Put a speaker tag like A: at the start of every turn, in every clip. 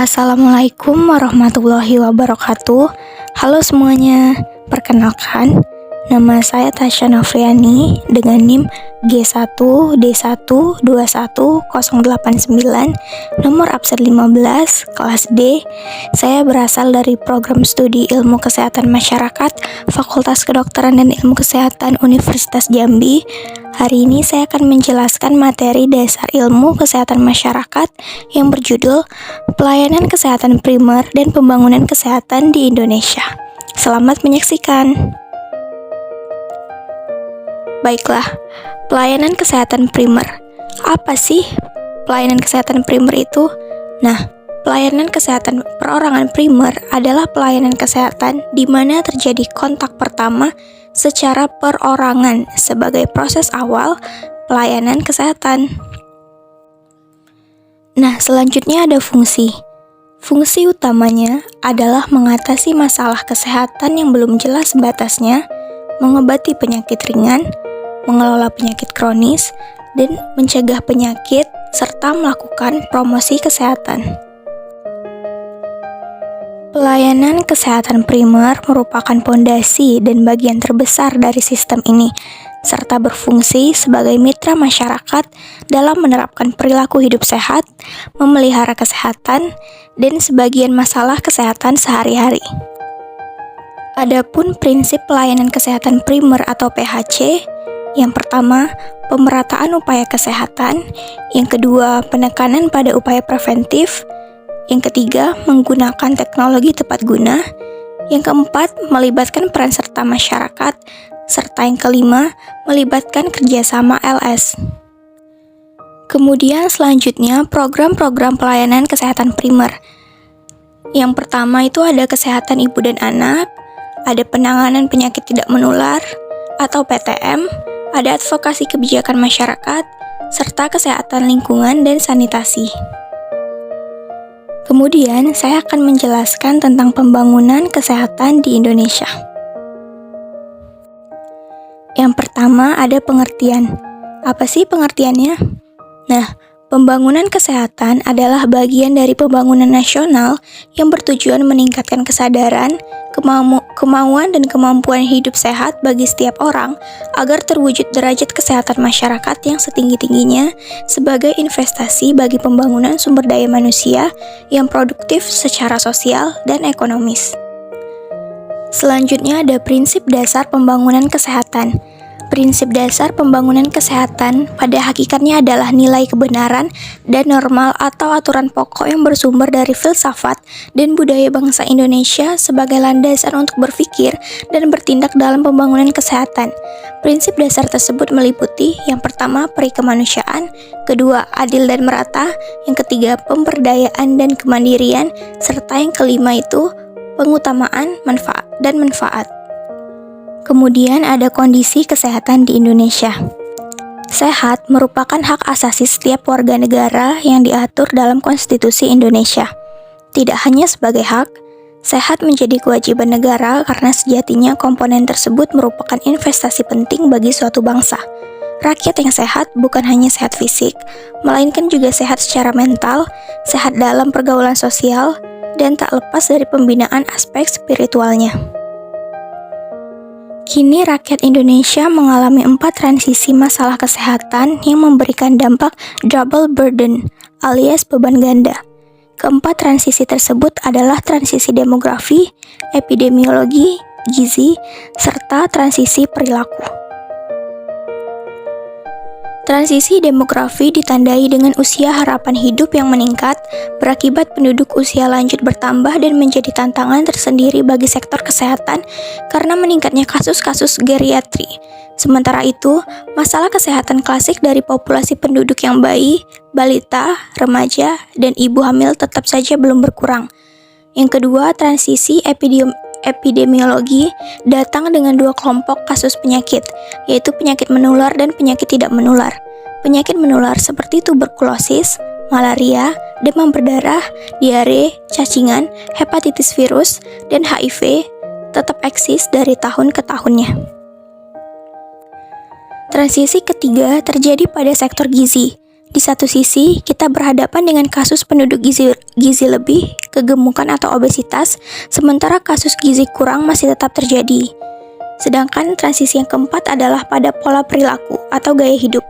A: Assalamualaikum warahmatullahi wabarakatuh. Halo semuanya, perkenalkan nama saya Tasya Novriani dengan NIM G1D1210189, nomor absen 15, kelas D. Saya berasal dari program studi Ilmu Kesehatan Masyarakat, Fakultas Kedokteran dan Ilmu Kesehatan Universitas Jambi. Hari ini saya akan menjelaskan materi dasar ilmu kesehatan masyarakat yang berjudul Pelayanan Kesehatan Primer dan Pembangunan Kesehatan di Indonesia. Selamat menyaksikan. Baiklah, pelayanan kesehatan primer. Apa sih pelayanan kesehatan primer itu? Nah, pelayanan kesehatan perorangan primer adalah pelayanan kesehatan di mana terjadi kontak pertama secara perorangan sebagai proses awal pelayanan kesehatan. Nah, selanjutnya ada fungsi. Fungsi utamanya adalah mengatasi masalah kesehatan yang belum jelas batasnya, mengobati penyakit ringan, mengelola penyakit kronis, dan mencegah penyakit, serta melakukan promosi kesehatan. Pelayanan kesehatan primer merupakan pondasi dan bagian terbesar dari sistem ini, serta berfungsi sebagai mitra masyarakat dalam menerapkan perilaku hidup sehat, memelihara kesehatan, dan sebagian masalah kesehatan sehari-hari. Adapun prinsip pelayanan kesehatan primer atau PHC, yang pertama, pemerataan upaya kesehatan, yang kedua, penekanan pada upaya preventif, yang ketiga, menggunakan teknologi tepat guna, yang keempat, melibatkan peran serta masyarakat, serta yang kelima, melibatkan kerjasama LS. Kemudian selanjutnya, program-program pelayanan kesehatan primer. Yang pertama itu ada kesehatan ibu dan anak, ada penanganan penyakit tidak menular atau PTM, ada advokasi kebijakan masyarakat, serta kesehatan lingkungan dan sanitasi. Kemudian, saya akan menjelaskan tentang pembangunan kesehatan di Indonesia. Yang pertama, ada pengertian. Apa sih pengertiannya? Nah, pembangunan kesehatan adalah bagian dari pembangunan nasional yang bertujuan meningkatkan kesadaran, kemauan dan kemampuan hidup sehat bagi setiap orang agar terwujud derajat kesehatan masyarakat yang setinggi-tingginya sebagai investasi bagi pembangunan sumber daya manusia yang produktif secara sosial dan ekonomis. Selanjutnya ada prinsip dasar pembangunan kesehatan. Prinsip dasar pembangunan kesehatan pada hakikatnya adalah nilai kebenaran dan normal atau aturan pokok yang bersumber dari filsafat dan budaya bangsa Indonesia sebagai landasan untuk berpikir dan bertindak dalam pembangunan kesehatan. Prinsip dasar tersebut meliputi yang pertama, peri kemanusiaan, kedua, adil dan merata, yang ketiga, pemberdayaan dan kemandirian, serta yang kelima itu pengutamaan manfaat. Kemudian ada kondisi kesehatan di Indonesia. Sehat merupakan hak asasi setiap warga negara yang diatur dalam Konstitusi Indonesia. Tidak hanya sebagai hak, sehat menjadi kewajiban negara karena sejatinya komponen tersebut merupakan investasi penting bagi suatu bangsa. Rakyat yang sehat bukan hanya sehat fisik, melainkan juga sehat secara mental, sehat dalam pergaulan sosial, dan tak lepas dari pembinaan aspek spiritualnya. Kini rakyat Indonesia mengalami 4 transisi masalah kesehatan yang memberikan dampak double burden alias beban ganda. Keempat transisi tersebut adalah transisi demografi, epidemiologi, gizi, serta transisi perilaku. Transisi demografi ditandai dengan usia harapan hidup yang meningkat berakibat penduduk usia lanjut bertambah dan menjadi tantangan tersendiri bagi sektor kesehatan karena meningkatnya kasus-kasus geriatri. Sementara itu, masalah kesehatan klasik dari populasi penduduk yang bayi, balita, remaja, dan ibu hamil tetap saja belum berkurang. Yang kedua, transisi epidemiologi datang dengan 2 kelompok kasus penyakit, yaitu penyakit menular dan penyakit tidak menular. Penyakit menular seperti tuberkulosis, malaria, demam berdarah, diare, cacingan, hepatitis virus, dan HIV tetap eksis dari tahun ke tahunnya. Transisi ketiga terjadi pada sektor gizi. Di satu sisi, kita berhadapan dengan kasus penduduk gizi lebih, kegemukan atau obesitas, sementara kasus gizi kurang masih tetap terjadi. Sedangkan transisi yang keempat adalah pada pola perilaku atau gaya hidup.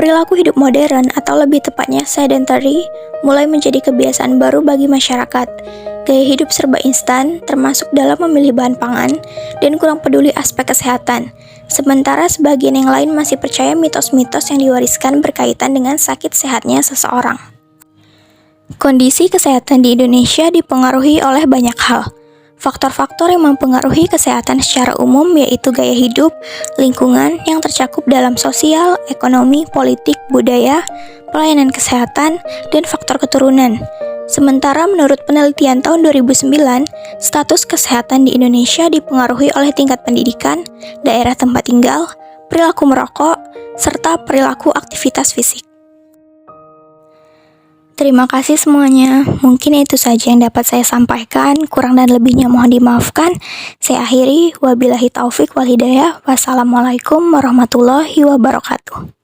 A: Perilaku hidup modern atau lebih tepatnya sedentary mulai menjadi kebiasaan baru bagi masyarakat. Gaya hidup serba instan, termasuk dalam memilih bahan pangan, dan kurang peduli aspek kesehatan. Sementara sebagian yang lain masih percaya mitos-mitos yang diwariskan berkaitan dengan sakit sehatnya seseorang. Kondisi kesehatan di Indonesia dipengaruhi oleh banyak hal. Faktor-faktor yang mempengaruhi kesehatan secara umum yaitu gaya hidup, lingkungan yang tercakup dalam sosial, ekonomi, politik, budaya, pelayanan kesehatan, dan faktor keturunan. Sementara menurut penelitian tahun 2009, status kesehatan di Indonesia dipengaruhi oleh tingkat pendidikan, daerah tempat tinggal, perilaku merokok, serta perilaku aktivitas fisik. Terima kasih semuanya. Mungkin itu saja yang dapat saya sampaikan. Kurang dan lebihnya mohon dimaafkan. Saya akhiri. Wabillahi taufik wal hidayah. Wassalamualaikum warahmatullahi wabarakatuh.